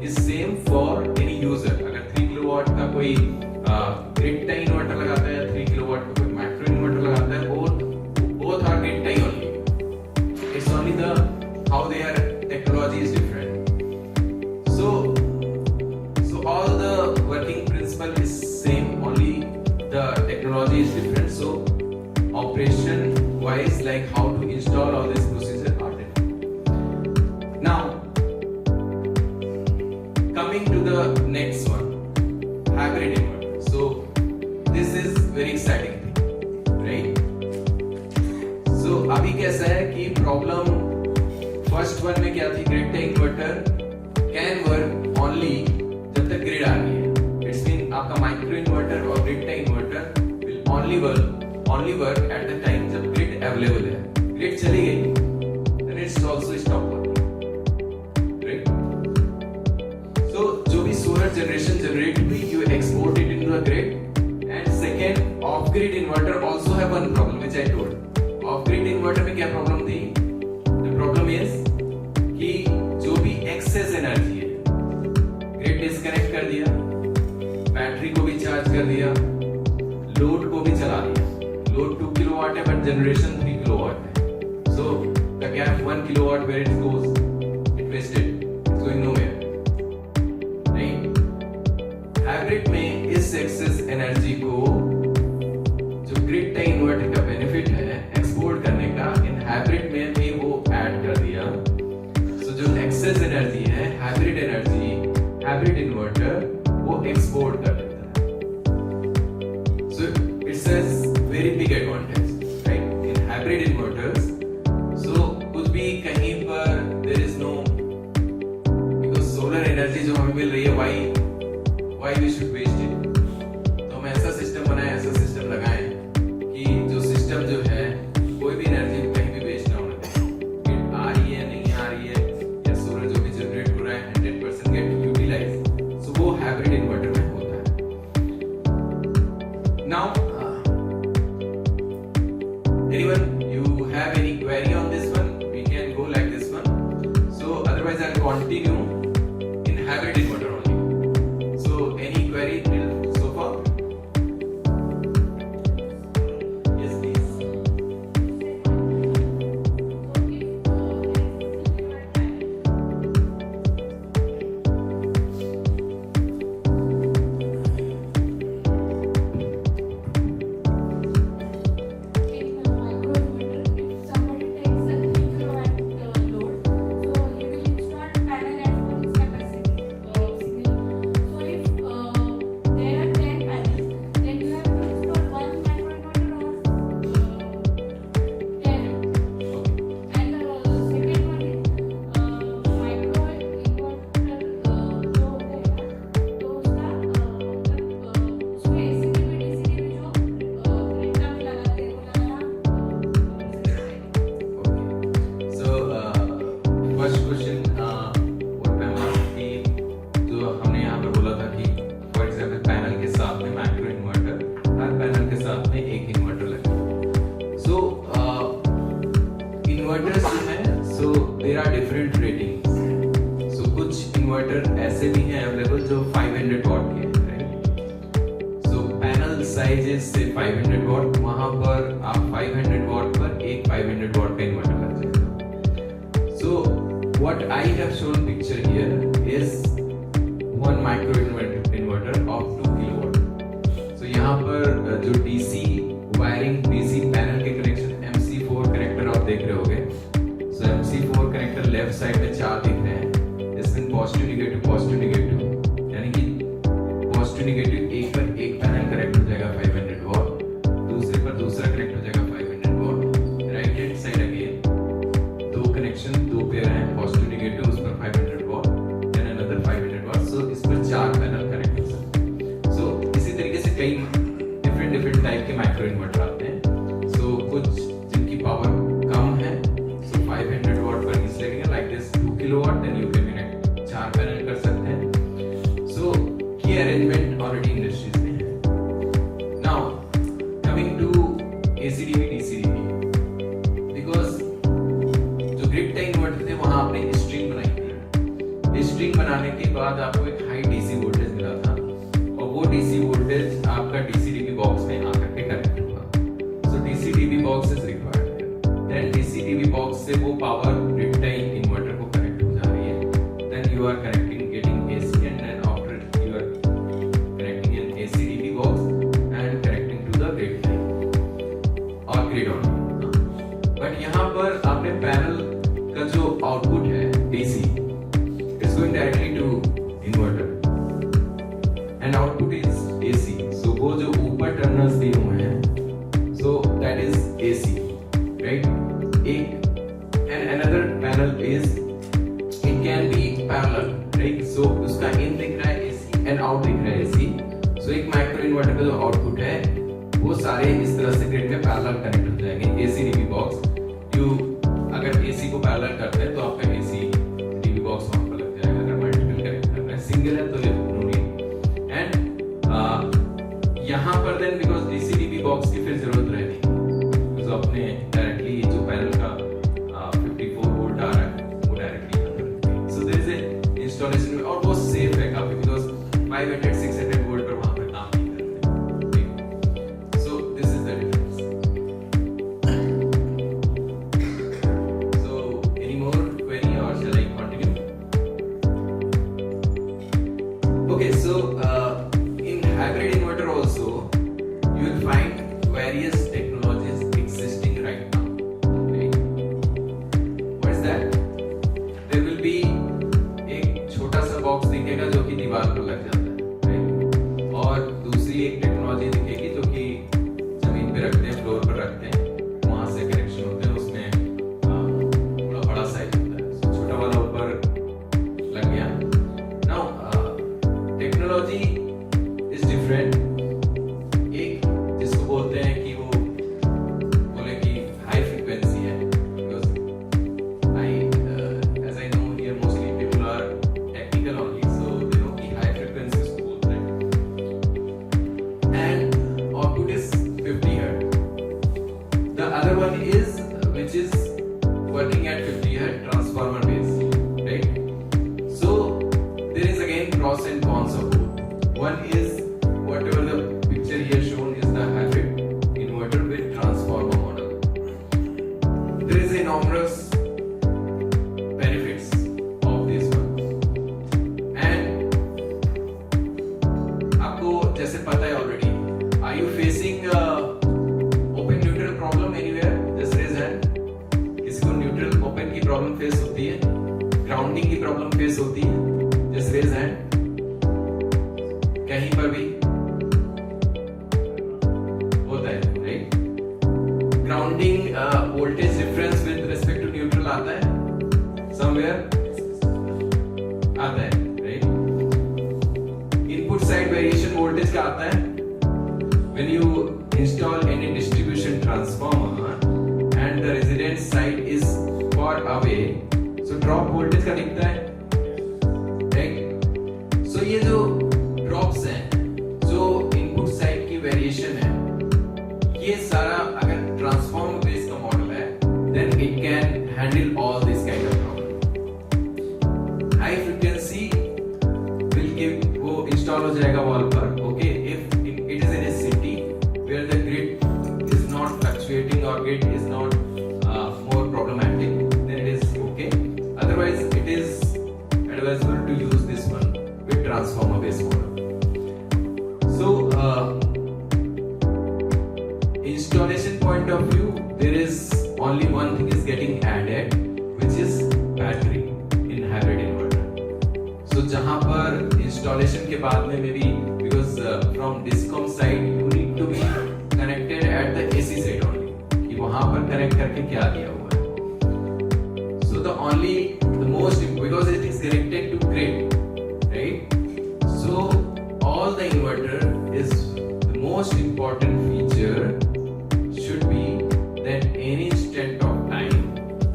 Speaker 3: is same for any user. अगर 3 kilowatt का कोई ग्रिड टाई इन्वर्टर लगाता है, 3 किलोवाट का कोई माइक्रो इन्वर्टर लगाता है, both are grid tie only. It's only the how their technology is different. coming to the next one, hybrid inverter. So this is very exciting thing, right? So अभी कैसा है कि problem first one में क्या थी, grid tie inverter can work only जब तक grid आ रही है. इट्स मीन आपका माइक्रो इन्वर्टर और grid tie inverter will only work at the time जब ग्रिड अवेलेबल है. ग्रिड चली गई then it's also stop working, right? So, जो भी solar generation generate हुई, you export it into the grid. And second, off-grid inverter also have one problem which I told. Off-grid inverter में क्या problem थी? The problem is कि जो भी excess energy है, grid disconnect कर दिया, बैटरी को भी चार्ज कर दिया, लोड को भी चला दिया. लोड 2 किलोवाट है but generation 3 किलोवाट है. So the gap 1 kilowatt where it goes, it wasted, it's going nowhere. Hybrid में इस एक्सेस एनर्जी को जो ग्रिड टाई इन्वर्टर का बेनिफिट है एक्सपोर्ट करने का, इन हाइब्रिड में भी वो ऐड कर दिया. सो जो एक्सेस एनर्जी है हाइब्रिड एनर्जी, हाइब्रिड इन्वर्टर वो एक्सपोर्ट कर देता है. So it's a very big advantage, right, in hybrid inverters. So कुछ भी कहीं पर there is no, because solar energy जो हमें मिल रही है why we should waste it. तो हम ऐसा सिस्टम बनाए, ऐसा सिस्टम लगाएं कि जो सिस्टम जो है कोई भी एनर्जी कहीं भी वेस्ट ना होने दें. ग्रिड आ रही है नहीं आ रही है या सोलर जो भी जनरेट हो रहा है 100% गेट यूटिलाइज. सो वो हाइब्रिड इन्वर्टर में होता है. Now anyone you have any query on this one, we can go like this one. So otherwise I'll continue in hybrid inverter only. So any query till so far? Yes, please. Inverters जो हैं, so there are different ratings. So कुछ inverter ऐसे भी हैं available जो 500 what के हैं, right? So panel size is से 500 वॉट, वहां पर आप 500 वॉट पर एक 500 वॉट का इन्वर्टर लग जाएगा. So what I have shown picture here is one micro inverter of 2 kilowatt. So यहाँ पर जो डीसी वायरिंग, डीसी पैनल के कनेक्शन MC4 कनेक्टर आप देख रहे होगे. सो MC4 कनेक्टर लेफ्ट साइड में 4 दिख रहे हैं. इसमें पॉजिटिव नेगेटिव, यानी कि पॉजिटिव नेगेटिव एक पर एक पैनल कनेक्ट हो जाएगा 500 वॉट, दूसरे पर दूसरा कनेक्ट हो जाएगा 500 what. Right hand side again दो कनेक्शन, दो पेयर हैं, पॉजिटिव नेगेटिव, उस पर 500 वॉट, देन अनदर 500 वॉट. सो इस पर 4 पैनल कनेक्ट हो सकते हैं. सो इसी तरीके से कई डिफरेंट टाइप के माइक्रो इन्वर्टर आते हैं. सो कुछ जिनकी पावर कम है, सो 500 वॉट पर इस लगेगा like this 2 kilowatt, then you can connect 4 panel कर सकते हैं. सो ये अरेंजमेंट ऑलरेडी इंडस्ट्रीज में है. Now coming to ACDB DCDB, because जो ग्रिड टाई इन्वर्टर थे वहां आपने स्ट्रिंग बनाई थी. स्ट्रिंग बनाने के बाद आपको एक हाई DC वोल्टेज मिला था और वो DC वोल्टेज आपका DCDB बॉक्स में आकर के कनेक्ट होगा. So DCDB box is required. Then DCDB box से वो पावर ग्रिड टाई इन्वर्टर को कनेक्ट हो जा रही है. Then you are connecting, getting AC, and then after you are connecting an ACDB box and connecting to the grid tie और grid on. But यहाँ पर आपने पैनल का जो आउटपुट है DC, it's going directly to inverter. Right. So उसका इन दिख रहा है एसी एंड आउट दिख रहा है एसी. सो एक माइक्रो इन्वर्टर का जो आउटपुट है वो सारे इस तरह से ग्रिड में पैरेलल कनेक्ट हो जाएंगे. एसी डीबी बॉक्स यू अगर एसी को पैरेलल करते हैं तो आपका एसी डीबी बॉक्स वहां पर लग जाएगा. अगर मल्टीपल कनेक्ट कर रहे हैं सिंगल है तो ये नो नीड. एंड यहाँ पर then because DC DB box की फिर जरूरत रहे नहीं तो अपने डायरेक्टली जो पैनल का 54 वोल्ट आ रहा है वो directly. So there is a installation में और वो सेफ है काफी बिकॉज 500 600 वोल्ट पर वहां पर काम नहीं करते. So this is the difference. So any more query और shall I continue? Okay, so in hybrid inverter also you will find various technologies existing right now. Right? What is that? There will be एक छोटा सा box दिखेगा जो कि दीवार पर लग जाता है, right? और दूसरी एक टेक्नोलॉजी दिखेगी जो कि जमीन पे रखते हैं, फ्लोर पर रखते हैं, वहां से कनेक्शन होते हैं, उसमें थोड़ा बड़ा साइज होता है. So, छोटा वाला ऊपर लग गया. Now technology is different. एक जिसको बोलते हैं कि वो बोले कि हाई फ्रीक्वेंसी है because I as I know here mostly people are technical only so they know कि हाई फ्रीक्वेंसी उसको बोलते हैं. And output is 50 hertz. The other one is which is working at 50 hertz transformer base, right? So there is again pros and cons of both. One is whatever the picture here shown is the hybrid inverter with transformer model. There is enormous benefits of this one. And आपको जैसे पता है already, are you facing open neutral problem anywhere? Just raise hand. किसी को neutral open की problem face होती है? Grounding की प्रॉब्लम फेस होती है? Just raise hand. कहीं पर भी होता है, right? Grounding voltage difference with respect to neutral आता है समवेयर, आता है, right? Input side variation voltage का आता है when you install any distribution transformer and the residence side is far away. So drop voltage का दिखता है, राइट? सो ये जो ड्रॉप्स हैं, जो इनपुट साइड की वेरिएशन है, ये सारा अगर ट्रांसफॉर्मर बेस का मॉडल है then it can handle all this kind of problem. High frequency will give वो इंस्टॉल हो जाएगा वॉल पर. Okay, if it is in a city where the grid is not fluctuating और grid is not more problematic, then it is okay. Otherwise it is advisable to use this one with transformer based model. So installation point of view, there is only one thing is getting added which is battery in hybrid inverter. So जहां पर installation के बाद में maybe because from discom side you need to be connected at the AC side only कि वहां पर connect करके क्या दिया हुआ है. So the most because it is connected to grid, right? So all the inverter is the most important feature should be that any instant of time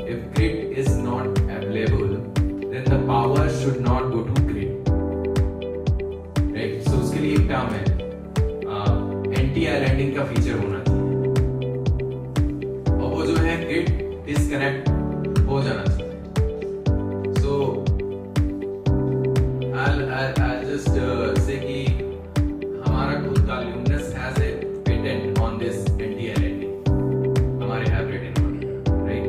Speaker 3: if grid is not available then the power should not go to grid, right? So उसके लिए एक term है anti आइलैंडिंग का feature होना चाहिए और वो जो है ग्रिड डिस्कनेक्ट हो जाना चाहिए. So I'll just say कि हमारा खुद का Luminous has a patent on this anti-aliasing हमारे hybrid inverter, right?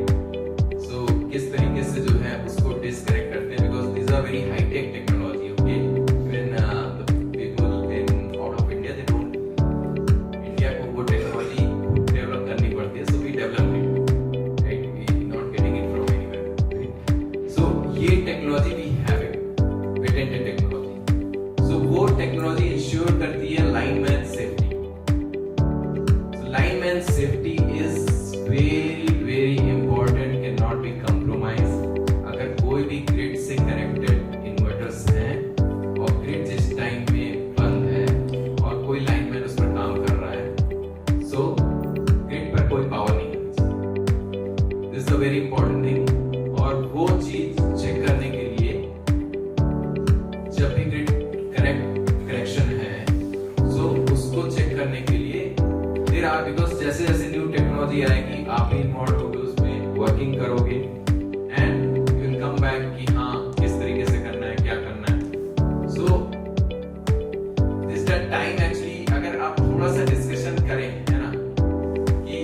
Speaker 3: So किस तरीके से जो है उसको disconnect करते हैं because these are very high tech technology. Okay, when the people in out of India they don't India को वो technology develop करनी पड़ती है, so we develop it, right? We not getting it from anywhere, right? So ये technology we have it, patented technology. So वो technology ensure करती है lineman safety. So lineman safety is very important, cannot be compromised. अगर कोई भी grid से connected inverters है जब भी ग्रिड कनेक्शन है, सो उसको चेक करने के लिए देयर आर, बिकॉज जैसे जैसे न्यू टेक्नोलॉजी आएगी आप भी इन्वॉल्व होगे उसमें, वर्किंग करोगे and you will come back कि हाँ किस तरीके से करना है, क्या करना है. So this that time actually अगर आप थोड़ा सा डिस्कशन करें, है ना, कि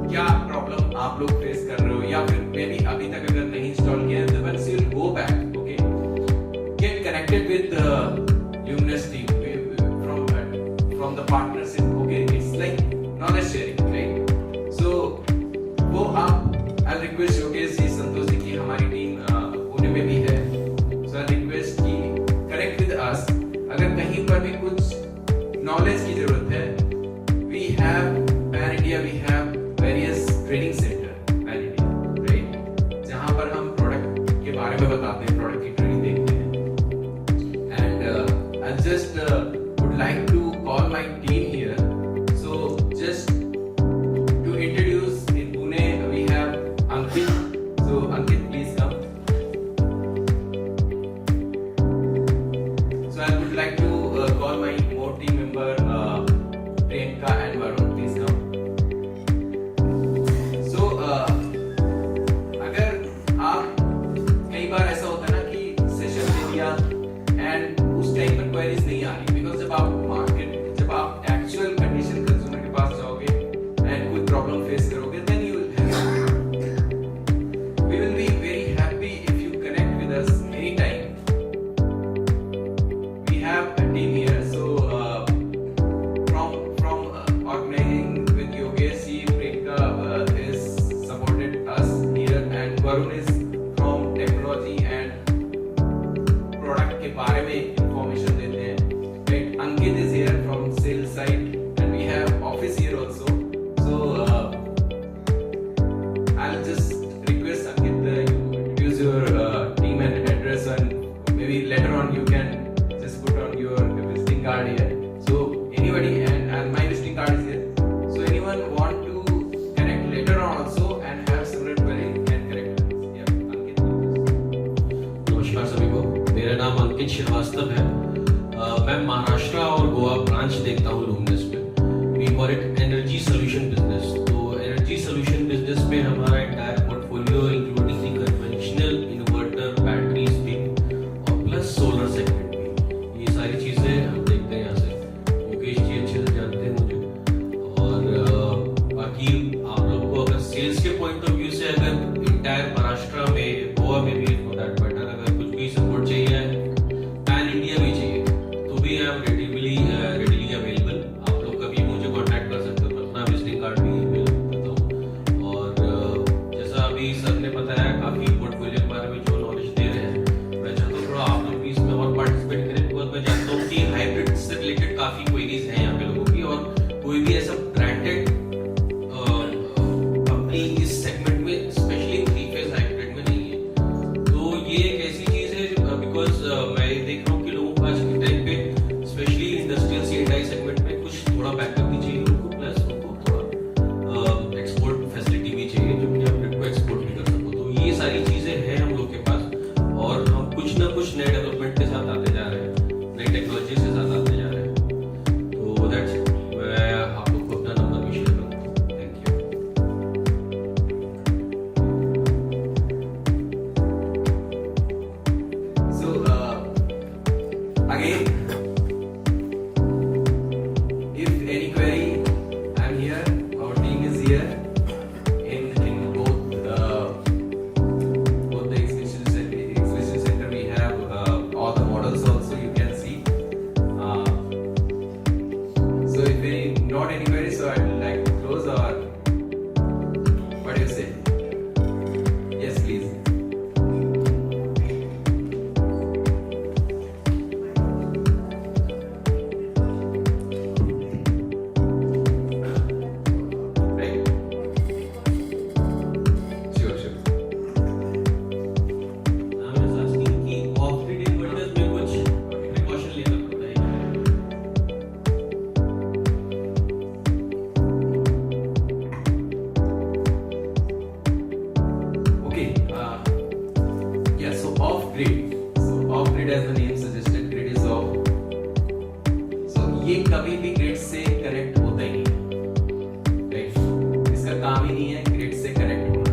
Speaker 3: क्या प्रॉब्लम आप लोग फेस कर रहे हो, या फिर मे बी अभी तक अगर नहीं इंस्टॉल किया है तो once you will go back, okay, get connected with Luminous team from the partnership, okay, it's like knowledge sharing, right? So वो आप, I'll request योगेश जी, संतोष जी की हमारी टीम पुणे में भी है, so I'll request कि connect with us. अगर कहीं पर भी कुछ knowledge की जरूरत है, we have pan India, we have various training center pan India, right? जहाँ पर हम product के बारे में बताते हैं, product की training देते हैं. I just would like to call my team here. So just to introduce, in Pune we have Ankit. So Ankit, please come. So I would like to call my more team member Priyanka and Varun. Please come. So अगर आप, कई बार ऐसा होता है ना कि session दे दिया and उस टाइम पर क्वेरीज नहीं आ रही, बिकॉज जब आप एक्चुअल कंडीशन कंज्यूमर के पास जाओगे एंड कोई प्रॉब्लम फेस करोगे, then you we will be very happy if you connect with us any time. We have a team here, so from organizing with Yogesh ji, Priyanka is supported us here, and Varun is from technology and product के बारे में information देते हैं. Right? Ankit is here from sales side, and we have office here also. So I'll just request Ankit you introduce your team and address, and maybe later on you can just put on your visiting card here. So anybody, and my visiting card is here. So anyone want to connect later on also and have similar query can connect with us. Yeah, Ankit.
Speaker 4: नमस्कार सभी को, मेरा नाम अंकित श्रीवास्तव है. मैं महाराष्ट्र और Goa branch देखता हूँ लुमिनस में. We call it energy solution business. तो एनर्जी सोल्यूशन बिजनेस में हमारा entire portfolio including the conventional inverter, batteries भी और प्लस सोलर सेगमेंट भी, ये सारी चीज़ें हम देखते हैं यहाँ से. योगेश जी अच्छे से जानते हैं मुझे. और बाकी आप लोग को अगर सेल्स के पॉइंट ऑफ व्यू से अगर इंटायर महाराष्ट्र में, गोवा में भी फॉर दैट मैटर, अगर कुछ भी सपोर्ट चाहिए, पैन इंडिया भी चाहिए, तो भी आई एम रेडिली अवेलेबल. आप लोग कभी मुझे कांटेक्ट कर सकते हो. मैं अपना विजिटिंग कार्ड भी ईमेल करता हूँ. और जैसा अभी सर ने बताया, काफ़ी पोर्टफोलियो के बारे में जो नॉलेज दे रहे हैं, मैं चाहता हूँ थोड़ा आप लोग भी इसमें और पार्टिसिपेट करें, बिकॉज मैं जानता हूँ कि हाइब्रिड से रिलेटेड काफ़ी क्वेरीज हैं यहाँ पे लोगों की, और कोई भी ऐसा ब्रांडेड कंपनी इस सेगमेंट में, स्पेशली थ्री फेज हाइब्रिड में नहीं है. तो ये एक ऐसी चीज़ है, बिकॉज मैं देख रहा हूँ कि लोगों को आज के टाइम पे स्पेशली इंडस्ट्रियल सीएनआई सेगमेंट में कुछ थोड़ा बैकअप भी चाहिए उनको, प्लस उनको थोड़ा एक्सपोर्ट फैसिलिटी भी चाहिए, जो कि आप को एक्सपोर्ट भी कर सको. तो ये सारी चीज़ें हैं हम लोग के पास, और हम कुछ ना कुछ नए डेवलपमेंट के साथ आते जा रहे हैं, नई टेक्नोलॉजी के साथ आते जा रहे हैं. तो दैट्स इट. मैं आप लोग को अपना नंबर भी शेयर करता हूँ. Thank you.
Speaker 3: So again, if any query, I'm here. Our team is here in both the exhibition center. We have all the models also. You can see. So if not any query, so I'd like to close, or what do you say? Yes, please. as the name suggested, grid is off. So ये कभी भी grid से connect होता ही नहीं है, right? इसका काम ही नहीं है grid से connect होना.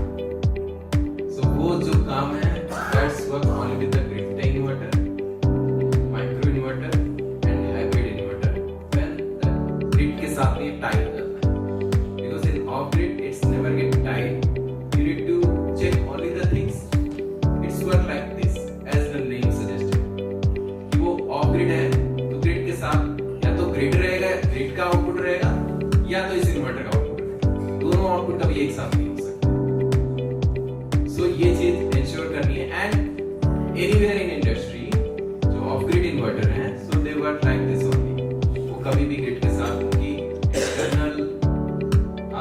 Speaker 3: So वो जो काम है, that's work only with the grid inverter, micro inverter and hybrid inverter. When the grid के साथ ये tie हो जाता है. Because in off grid it's never get tied. You need to check only the things. It's work like this as the name suggested. कि वो off grid है तो grid के साथ या तो grid रहेगा, grid का आउटपुट रहेगा या तो इस इन्वर्टर का आउटपुट रहेगा. दोनों आउटपुट कभी एक साथ नहीं हो सकते. So ये चीज इंश्योर करनी है. एंड anywhere in industry जो off grid इन्वर्टर हैं, so they work like this only. वो कभी भी grid के साथ उनकी external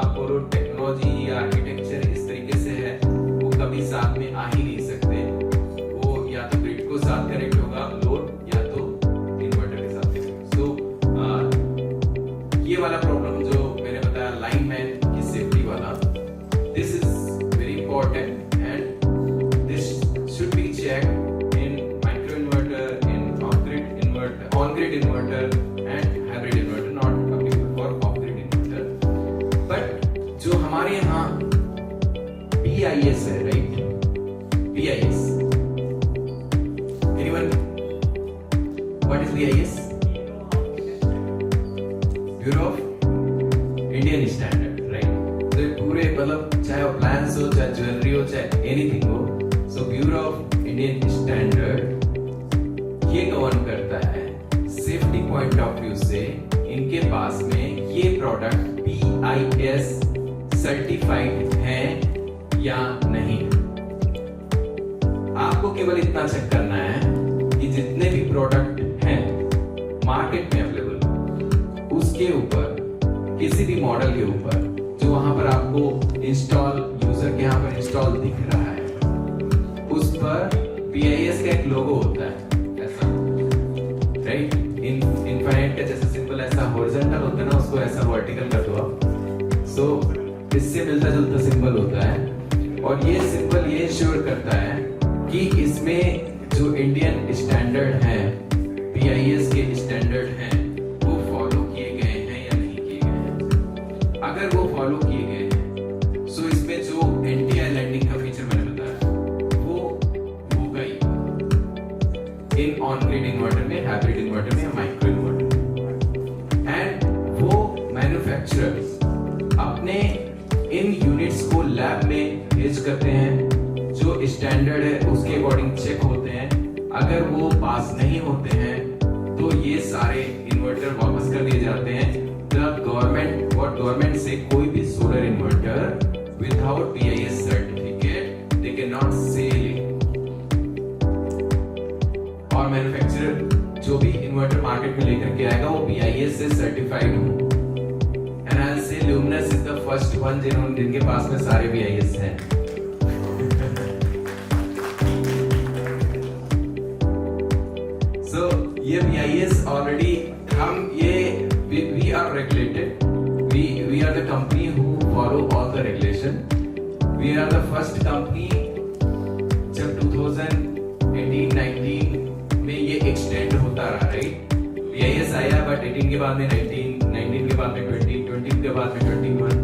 Speaker 3: आप बोलो टेक्नोलॉजी या आर्किटेक्चर इस तरीके से है, वो कभी साथ में आ ही नहीं सकते. वो या तो ग्रिड को साथ कनेक्ट होगा लोड या तो इन्वर्टर के साथ कनेक्ट. सो ये वाला प्रॉब्लम जो मैंने बताया लाइनमैन की सेफ्टी वाला, this is very important and this should be checked in micro inverter, in of grid inverter, on grid inverter and hybrid inverter, not applicable for of grid inverter. But जो हमारे यहाँ BIS है, right? BIS. Anyone? What is BIS? Bureau of Indian Standard, right? तो ये पूरे मतलब चाहे appliance हो, चाहे ज्वेलरी हो, चाहे एनीथिंग हो, so Bureau of Indian Standard ये गवर्न करता है सेफ्टी पॉइंट ऑफ व्यू से इनके पास में ये प्रोडक्ट BIS सर्टिफाइड है या नहीं. आपको केवल इतना चेक करना है कि जितने भी प्रोडक्ट हैं मार्केट में अवेलेबल, उसके ऊपर किसी भी मॉडल के ऊपर जो वहां पर आपको इंस्टॉल यूजर के यहाँ पर इंस्टॉल दिख रहा है, उस पर BIS का एक लोगो होता है ऐसा, राइट? इनफाइनाइट का जैसे सिंपल ऐसा हॉरिजॉन्टल होता है ना, उसको ऐसा वर्टिकल कर दो आप. सो इससे मिलता जुलता सिंबल होता है और ये सिंबल ये इंश्योर करता है कि इसमें जो इंडियन स्टैंडर्ड है, BIS के स्टैंडर्ड हैं, वो फॉलो किए गए हैं या नहीं किए गए हैं. अगर वो फॉलो किए गए हैं, सो इसमें जो एंटी लैंडिंग का फीचर मैंने बताया वो होगा ही इन ऑन ग्रिड इन्वर्टर में, हाइब्रिड इन्वर्टर में या माइक्रो इन्वर्टर. एंड वो मैन्युफैक्चरर्स अपने इन यूनिट्स को लैब में भेज करते हैं, जो स्टैंडर्ड है उसके अकॉर्डिंग चेक होते हैं. अगर वो पास नहीं होते हैं तो ये सारे इन्वर्टर वापस कर दिए जाते हैं. द गवर्नमेंट और गवर्नमेंट से कोई भी solar inverter without BIS certificate they can not sell it. और मैन्युफैक्चरर जो भी इन्वर्टर मार्केट में लेकर के आएगा वो BIS से सर्टिफाइड हो. And I'll say Luminous is the first one जिनके पास में सारे BIS हैं. So ये BIS already हम ये we are regulated. We are the company who follow all the regulation. We are the first company जब 2018-19 में ये extend होता रहा, right? BIS आया but 18 के बाद में 19 के बाद में 20 के बाद में 21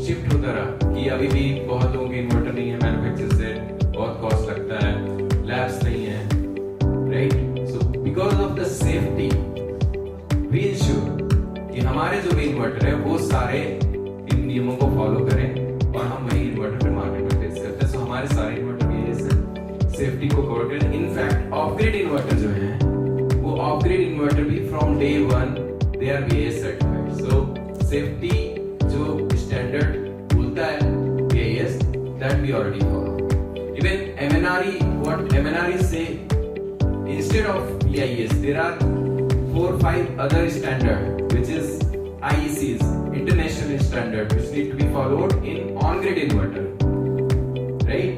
Speaker 3: शिफ्ट होता रहा कि अभी भी बहुत लोगों के इन्वर्टर नहीं है, मैन्युफैक्चर से बहुत कॉस्ट लगता है, लैब्स नहीं है, right? So because of the safety we ensure कि हमारे जो भी इन्वर्टर है वो सारे इन नियमों को फॉलो करें और हम वही इन्वर्टर पे मार्केट में प्लेस करते हैं. सो हमारे सारे इन्वर्टर ये सेफ्टी को कवर करें. इनफैक्ट ऑफ ग्रिड इन्वर्टर जो है वो ऑफ ग्रिड इन्वर्टर भी from day 1 they are BIS certified. So safety जो standard बोलता है BIS, that we already follow. Even MNRE, what MNRE say, instead of BIS there are 4-5 other standard which is IECs, international standard, which need to be followed in on-grid inverter, right?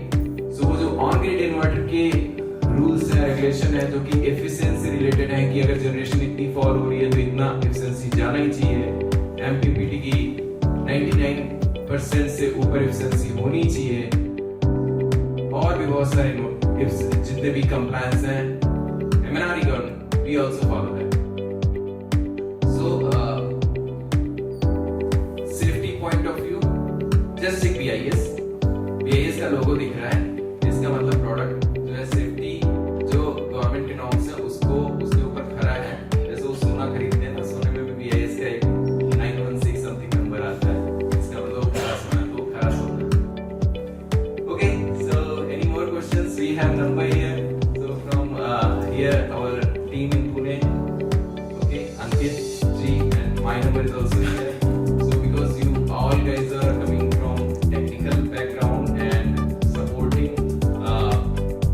Speaker 3: So वो जो on-grid inverter के rules है, regulation है जो कि efficiency related है कि अगर जनरेशन इतनी फॉल हो रही है तो इतना एफिशिएंसी जाना ही चाहिए. MPPT की 99% से ऊपर एफिशिएंसी होनी चाहिए और भी बहुत सारे जितने भी कंप्लायंस हैं MNRE government, we also follow that. So, safety point of view, just एक BIS, BIS का लोगो दिख रहा है, इसका मतलब प्रोडक्ट जो है सेफ्टी जो गवर्नमेंट के नॉर्म्स है उसको उसके ऊपर खरा है. जैसे वो सोना खरीदते हैं ना, सोने में भी BIS का एक 916 समथिंग नंबर आता है, इसका मतलब खरा सोना तो खरा सोना. Okay, so any more questions? We have number here. So from here our team in Pune, okay, Ankit ji, and my number is also here. So because you all guys are coming from technical background and supporting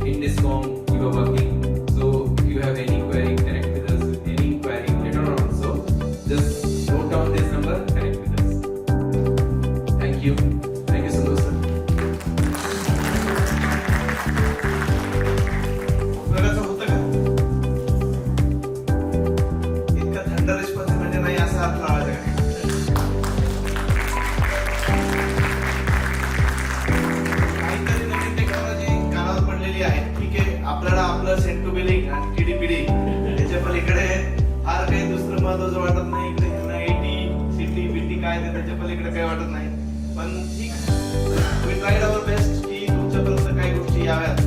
Speaker 3: in this form you are working. So if you have any query, connect with us. Any query later on also, just note down this number, connect with us. Thank you. Thank you, Sundar sir.
Speaker 2: उपयोगाचं होतं का? इतका थंड response म्हणजे नाही असा हात लावायचा का? काहीतरी नवीन टेक्नॉलॉजी कानावर पडलेली आहे. ठीक आहे, आपल्याला आपलं सेंट टू बिलिंग आणि टीडीपीडी त्याच्या पलीकडे फार काही दुसरं महत्वाचं वाटत नाही. इकडे एटी सिटी बीटी काय ते त्याच्या पलीकडे काही वाटत नाही. पण ठीक, वी ट्राईड आवर बेस्ट की तुमच्यापर्यंत काही गोष्टी याव्यात